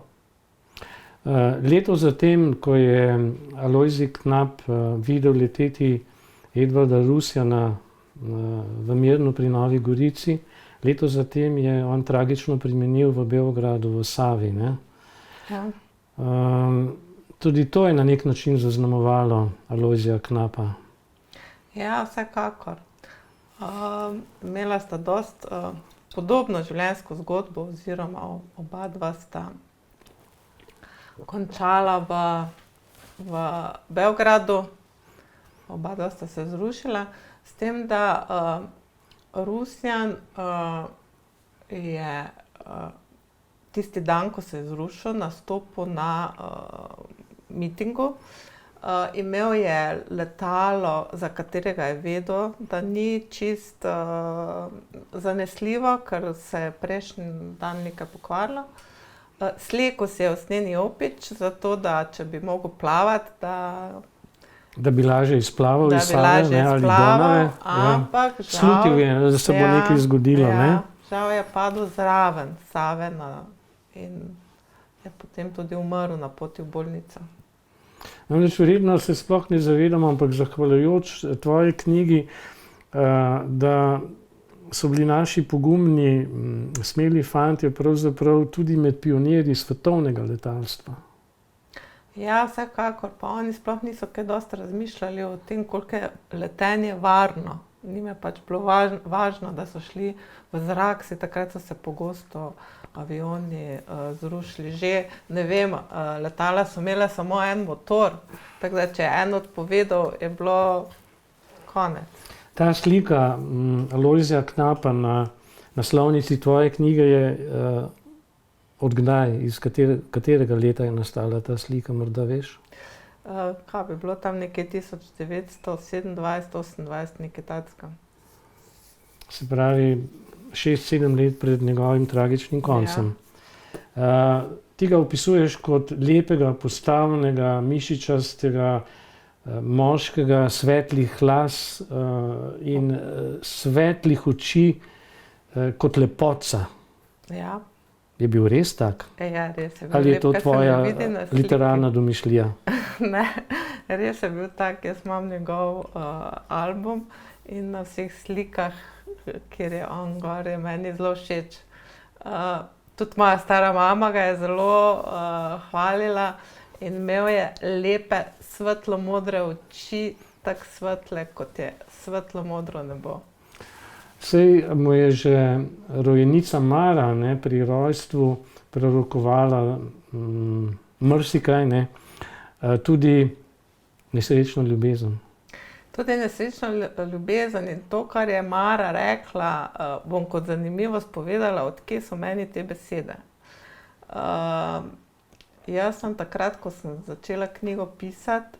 Leto zatem, ko je Alojzij Knap videl leteti Edvarda Rusjana v Mirnu pri Novi Gorici, leto zatem je on tragično preminil v Beogradu, v Savi.
Ja.
Tudi to je na nek način zaznamovalo Alojzija Knapa.
Ja, vsekakor. Imela sta dosti podobno življenjsko zgodbo, oziroma oba dva sta končala v Beogradu, oba dva sta se zrušila, s tem, da Rusjan je tisti dan, ko se je zrušil, nastopil na mitingu. Imel je letalo, za katerega je vedel, da ni čist zanesljivo, ker se je prejšnji dan nekaj pokvarilo. Slekel se je usnjeni jopič, zato da če bi mogel plavati,
da bi lažje izplaval iz Save ali Donave.
Ampak žal,
slutil je, da se bo nekaj zgodilo.
Žal je padel zraven Save in je potem tudi umrl na poti v bolnico.
Namreč verjetno se sploh ne zavedamo, ampak zahvaljujoč tvoji knjigi, da so bili naši pogumni, smeli fantje pravzaprav tudi med pionirji svetovnega letalstva.
Ja, vsekakor, pa oni sploh niso kaj dosti razmišljali o tem, koliko je letenje varno. Njim je pač bilo važno, da so šli v zrak, takrat so se pogosto avioni zrušili. Že, ne vem, letala so imela samo en motor, tako da če je en odpovedal, je bilo konec.
Ta slika Lojzija Knapa na naslovnici tvoje knjige je od kdaj, iz katerega leta je nastala ta slika, morda veš?
Kaj bi bilo tam nekje 1927, 28, nekaj takega.
Se pravi, 6-7 let pred njegovim tragičnim koncem. Ja. Ti ga opisuješ kot lepega, postavnega, mišičastega, moškega, svetlih las in svetlih oči kot lepotca.
Ja.
Je bil res tak?
Ja, res je bil.
Ali je to tvoja literarna domišljija?
Ne, res je bil tak. Jaz imam njegov album in na vseh slikah, kjer je on gor, je meni zelo všeč. Tudi moja stara mama ga je zelo hvalila in imel je lepe, svetlo modre oči, tako svetle, kot je svetlo modro nebo.
Sej mu je že rojenica Mara pri rojstvu prorokovala marsikaj, tudi nesrečno ljubezen.
Tudi nesrečno ljubezen in to, kar je Mara rekla, bom kot zanimivost povedala, od kje so meni te besede. Jaz sem takrat, ko sem začela knjigo pisati,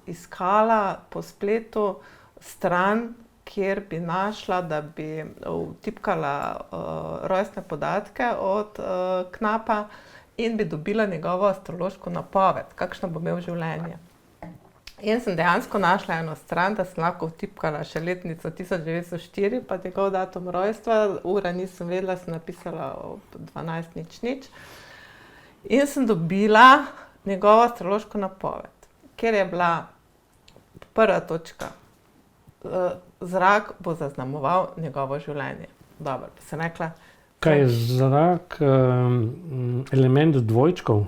iskala po spletu stran, kjer bi našla, da bi vtipkala rojstne podatke od Knapa in bi dobila njegovo astrološko napoved, kakšno bo imel življenje. In sem dejansko našla eno stran, da sem lahko vtipkala še letnico 1904, pa njegov datum rojstva, ura nisem vedela, sem napisala ob 12:00. In sem dobila njegovo astrološko napoved, kjer je bila prva točka. Zrak bo zaznamoval njegovo življenje. Dobro, pa sem rekla...
Kaj je zrak element dvojčkov?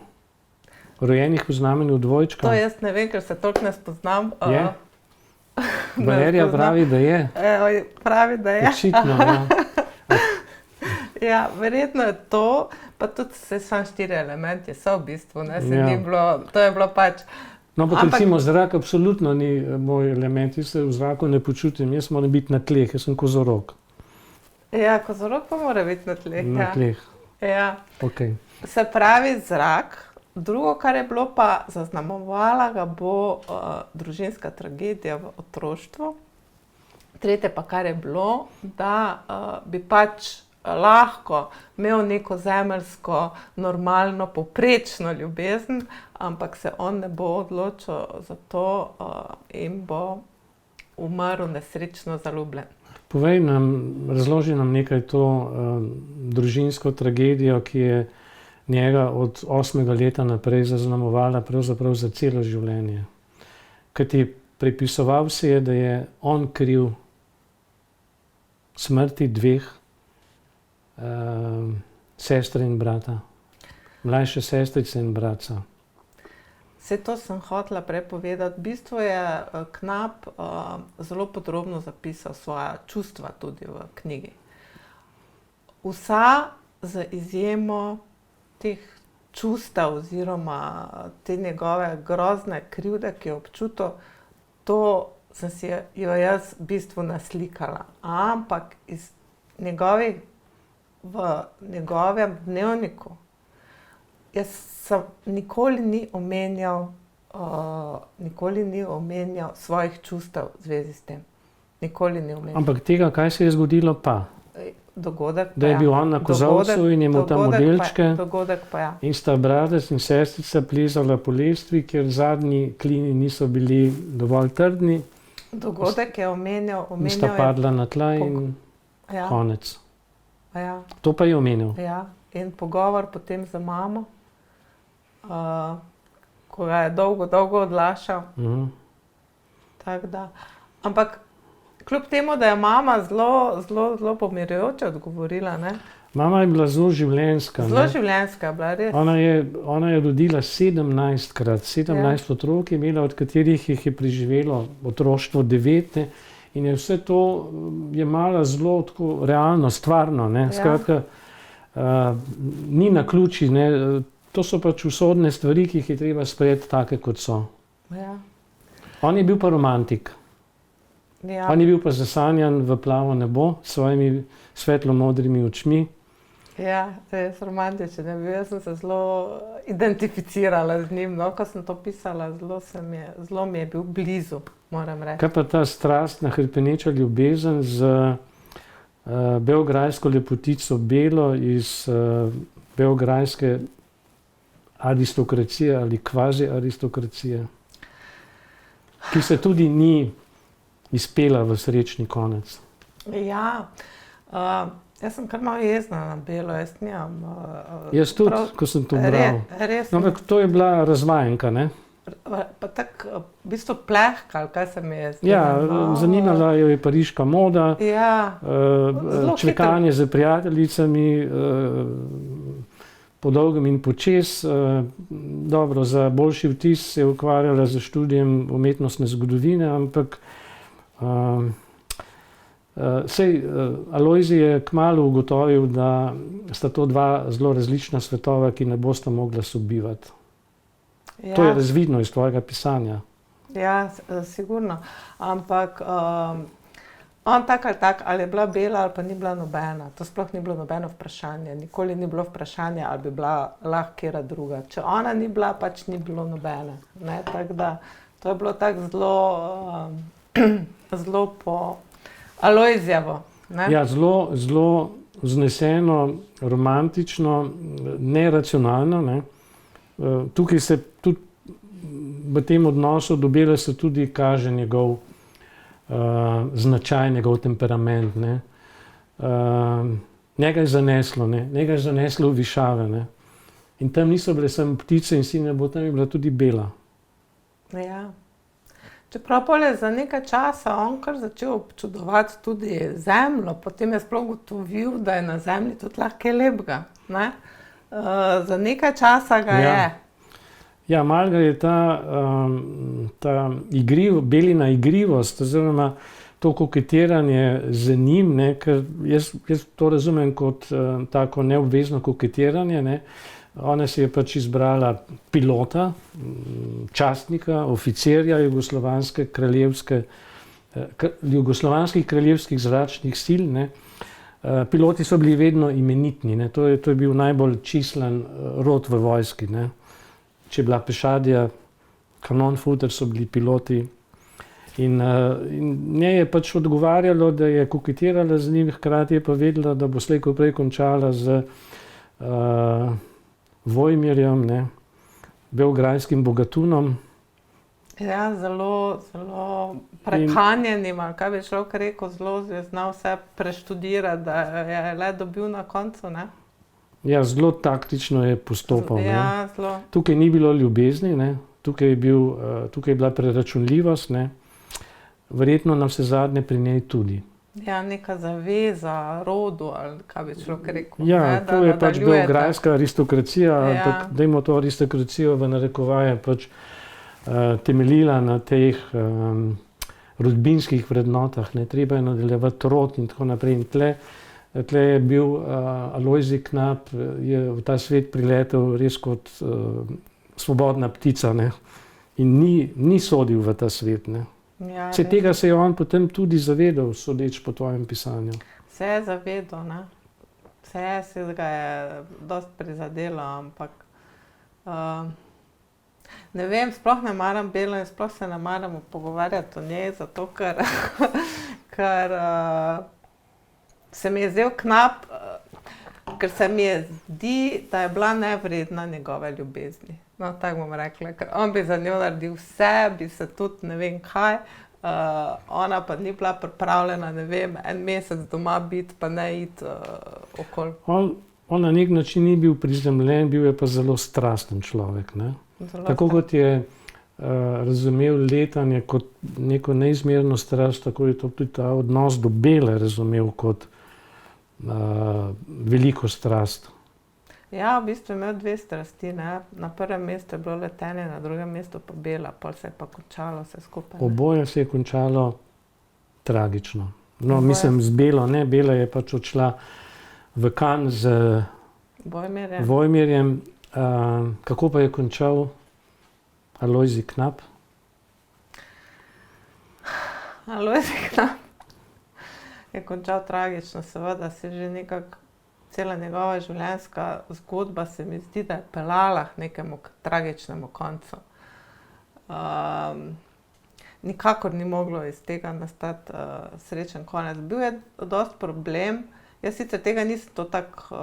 Rojenih v znamenju dvojčka?
To jaz ne vem, ker se toliko ne spoznam.
Je? Valerija pravi, da je.
Pravi, da je.
Očitno, ja.
Ja, verjetno je to, pa tudi samo 4 elementi so v bistvu, ne, se ni bilo, to je bilo pač...
No, ampak recimo zrak absolutno ni moj element, jaz se v zraku ne počutim, jaz moram biti na tleh, jaz sem kozorog.
Ja, kozorog pa mora biti na tleh, ja.
Na tleh.
Ja.
Ok.
Se pravi zrak, drugo, kar je bilo pa, zaznamovala ga bo družinska tragedija v otroštvu. Tretje pa, kar je bilo, da bi pač lahko imel neko zemeljsko, normalno, povprečno ljubezen, ampak se on ne bo odločil za to in bo umrl nesrečno zaljubljen.
Povej nam, razloži nam nekaj to družinsko tragedijo, ki je njega od 8. leta naprej zaznamovala pravzaprav za celo življenje. Kajti pripisoval se je, da je on kriv smrti 2 sestre in brata, mlajše sestrice in bratca.
Vse to sem hotela prepovedati. V bistvu je Knap zelo podrobno zapisal svoja čustva tudi v knjigi. Vsa z izjemo teh čustev oziroma te njegove grozne krivde, ki je občutil, to sem si jo jaz v bistvu naslikala. Ampak v njegovem dnevniku jaz sem nikoli ni omenjal svojih čustev v zvezi s tem. Nikoli ni omenjal.
Ampak tega, kaj se je zgodilo pa?
Dogodek pa
da je bil on na kozolcu in je imel tam modelčke
dogodek pa ja.
In sta bratec in sestrica plezala po lestvi, ker zadnji klini niso bili dovolj trdni.
Dogodek je omenjal
in sta padla na tla in konec.
Ja.
To pa je omenil.
Ja. In pogovor potem z mamo, ko ga je dolgo odlašal. Tako da. Ampak kljub temu, da je mama zelo pomirjujoče odgovorila, ne?
Mama je bila zelo življenjska.
Zelo življenjska je bila, res.
Ona je rodila 17krat, 17 otrok je imela, od katerih jih je preživelo otroštvo 9, ne. In je vse to jemala zelo tako realno, stvarno, ne. Skratka, ni naključij, ne. To so pač usodne stvari, ki jih je treba sprejeti take, kot so.
Ja.
On je bil pa romantik.
Ja.
On je bil pa zasanjan v plavo nebo s svojimi svetlo-modrimi očmi.
Ja, res romantičen je bil. Jaz sem se zelo identificirala z njim, no, ko sem to pisala, zelo mi je bil blizu, moram reči.
Kaj pa ta strastna, hrepeneča ljubezen z beograjsko lepotico Belo iz beograjske aristokracije ali kvazi aristokracije, ki se tudi ni izpela v srečni konec.
Ja, jaz sem kar malo jezna na Belo, jaz nimam...
Jaz tudi, ko sem to bral. No, ampak to je bila razvajenka, ne?
Pa tako, v bistvu plehka, ali kaj se mi je zdelo.
Ja, zanimala jo je pariška moda,
ja,
čvekanje z prijateljicami, po dolgem in počez. Dobro, za boljši vtis se je ukvarjala z študijem umetnostne zgodovine, ampak Alojzij je kmalu ugotovil, da sta to dva zelo različna svetova, ki ne bosta mogla sobivati. Ja. To je razvidno iz tvojega pisanja.
Ja, sigurno. Ampak on tak ali tak, ali je bila Bela ali pa ni bila nobena. To sploh ni bilo nobeno vprašanje. Nikoli ni bilo vprašanje, ali bi bila lahko katera druga. Če ona ni bila, pač ni bilo nobene. Ne? Tako da to je bilo tako zelo po Alojzijevo.
Ja, zelo vzneseno, romantično, neracionalno, ne. Tukaj se tudi v tem odnosu do Bele se tudi kaže njegov značaj, njegov temperament, ne. Njega je zaneslo, ne. Njega je zaneslo v višave, ne. In tam niso bile samo ptice in vsi nebo, tam je bila tudi Bela.
Ja. Čeprav pol je za nekaj časa on kar začel občudovati tudi zemljo, potem je sploh ugotovil, da je na zemlji tudi lahko kaj lepega, ne. Za nekaj časa ga je.
Ja, malo ga je ta Belina igrivost, oziroma to koketiranje z njim, ne, ker jaz to razumem kot tako neobvezno koketiranje, ne. Ona si je pač izbrala pilota, častnika, oficirja jugoslovanskih kraljevskih zračnih sil, ne. Piloti so bili vedno imenitni, ne. To je bil najbolj čislen rod v vojski, ne. Če je bila pešadija, kanonfuter so bili piloti. In njej je pač odgovarjalo, da je koketirala z njim, hkrati je pa vedela, da bo slej ko prej končala z Vojmirjem, ne, beograjskim bogatunom.
Ja, zelo prekanjenim, ali kaj bi človek rekel, zelo je znal vse preštudirati, da je le dobil na koncu, ne.
Ja, zelo taktično je postopal, ne.
Ja, zelo.
Tukaj ni bilo ljubezni, ne, tukaj je bila preračunljivost, ne. Verjetno navsezadnje pri njej tudi.
Ja, neka zaveza rodu, ali kaj bi človek rekel.
Ja,
ne,
to je pač beograjska aristokracija, ampak dajmo to aristokracijo v narekovaje pač temeljila na teh rodbinskih vrednotah, ne, treba je nadaljevati rod in tako naprej. In tle je bil Alojzij Knap, je v ta svet priletel res kot svobodna ptica, ne, in ni sodil v ta svet, ne.
Ja,
tega se je on potem tudi zavedal, sodeč po tvojem pisanju.
Se je zavedal, ne. Se ga je dosti prizadelo, ampak ne vem, sploh ne maram Belo in sploh se ne maram pogovarjati o njej, zato ker se mi je zdel Knap, ker se mi je zdi, da je bila nevredna njegove ljubezni. No, tako bom rekla, ker on bi za njo naredil vse, bi se tudi ne vem kaj, ona pa ni bila pripravljena, ne vem, en mesec doma biti, pa ne iti okoli.
On na nek način ni bil prizemljen, bil je pa zelo strasten človek, ne. Tako kot je razumel letanje kot neko neizmerno strast, tako je to tudi ta odnos do Bele razumel kot veliko strast.
Ja, v bistvu je imel dve strasti, ne. Na prvem mestu je bilo letenje, na drugem mestu pa bela, pol se je pa končalo vse skupaj, ne.
Oboje se je končalo tragično. No,
Oboje.
mislim z Belo, ne, Bela je pač odšla v Cannes z
Vojmirjem.
Vojmirjem. Kako pa je končal Alojzij Knap?
Alojzij Knap je končal tragično, seveda se že nekako cela njegova življenjska zgodba se mi zdi, da je peljala k nekemu tragičnemu koncu. Nikakor ni moglo iz tega nastati srečen konec. Bil je dosti problem, jaz sicer tega nisem to tako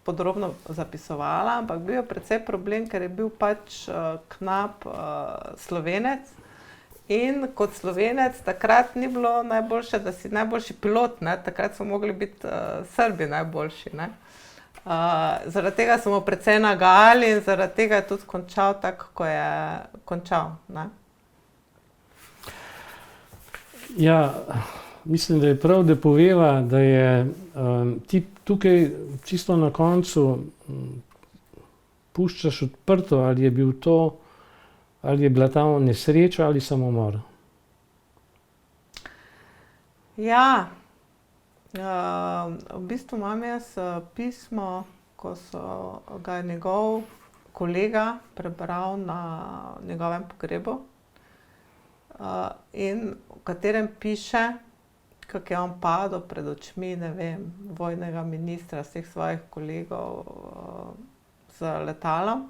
podrobno zapisovala, ampak bil je precej problem, ker je bil pač Knap Slovenec in kot Slovenec takrat ni bilo najboljše, da si najboljši pilot, ne, takrat so mogli biti Srbi najboljši, ne. Zaradi tega so mu precej nagajali in zaradi tega je tudi končal tako, ko je končal, ne.
Ja, mislim, da je prav, da poveva, da je ti tukaj čisto na koncu puščaš odprto, ali je bil to, ali je bila ta nesreča ali samomor.
Ja, v bistvu imam jaz pismo, ko so ga njegov kolega prebral na njegovem pogrebu, in v katerem piše, kako je on padel pred očmi, ne vem, vojnega ministra, vseh svojih kolegov z letalom.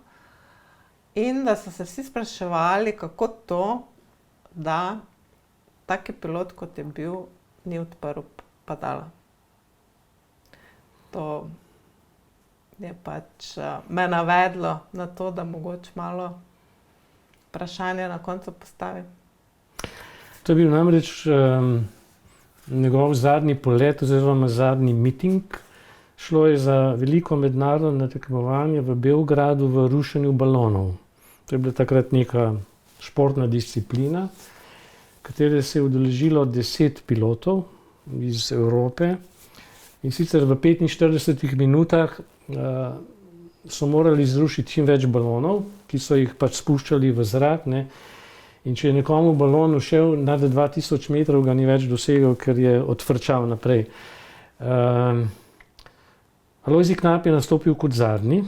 In da so se vsi spraševali, kako to, da taki pilot, kot je bil, ni odprl padala. To je pač me navedlo na to, da mogoče malo vprašanje na koncu postavim.
To je bil namreč njegov zadnji polet oziroma zadnji miting. Šlo je za veliko mednarodno tekmovanje v Beogradu v rušenju balonov. To je bila takrat neka športna disciplina, katere se je udeležilo 10 pilotov iz Evrope. In sicer v 45 minutah so morali zrušiti čim več balonov, ki so jih pač spuščali v zrak, ne. In če je nekomu balon ušel nad 2000 metrov, ga ni več dosegel, ker je odfrčal naprej. Alojzij Knap je nastopil kot zadnji.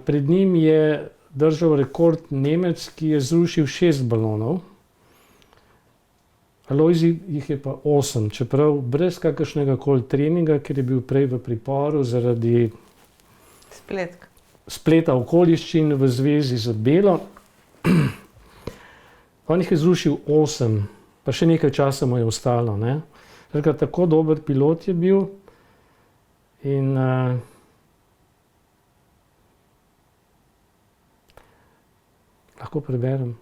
Pred njim je držal rekord Nemec, ki je zrušil 6 balonov. Alojzij jih je pa 8, čeprav brez kakršnega koli treninga, ker je bil prej v priporu zaradi spleta okoliščin v zvezi z Belo. On jih je zrušil 8, pa še nekaj časa mu je ostalo, ne. Tako dober pilot je bil in lahko preberem.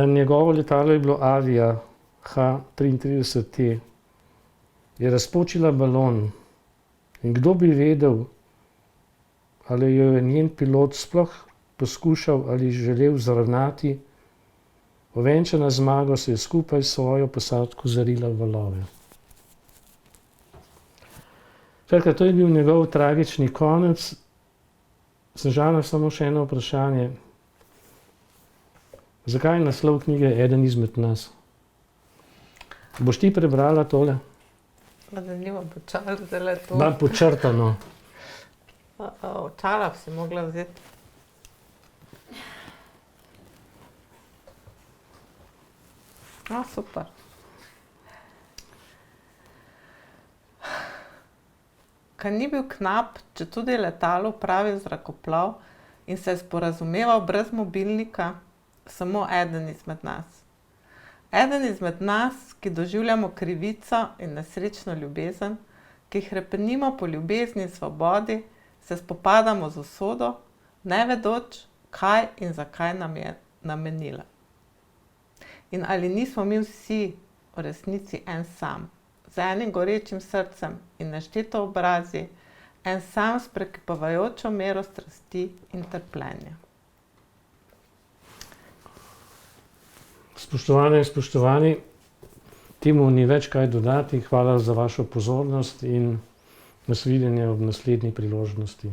Njegovo letalo je bilo Avia H-33T. Je razpočila balon in kdo bi vedel, ali jo je njen pilot sploh poskušal ali želel zravnati. Ovenčana zmago se je skupaj s svojo posadko zarila v valove. To je bil njegov tragični konec. Snežana, samo še eno vprašanje. Zakaj je naslov knjige Eden izmed nas? Boš ti prebrala tole?
Da nimam počala zdajle to.
Da, počrtano.
Očala bi si mogla vzeti. Super. Kaj ni bil Knap, četudi je letalo pravi zrakoplov in se je sporazumeval brez mobilnika, samo eden izmed nas. Eden izmed nas, ki doživljamo krivico in nesrečno ljubezen, ki hrepenimo po ljubezni in svobodi, se spopadamo z usodo, ne vedoč, kaj in zakaj nam je namenila. In ali nismo mi vsi v resnici en sam, z enim gorečim srcem in nešteto obrazi, en sam s prekipavajočo mero strasti in trpljenja.
Spoštovane in spoštovani, Temu ni več kaj dodati. Hvala za vašo pozornost in nasvidenje ob naslednji priložnosti.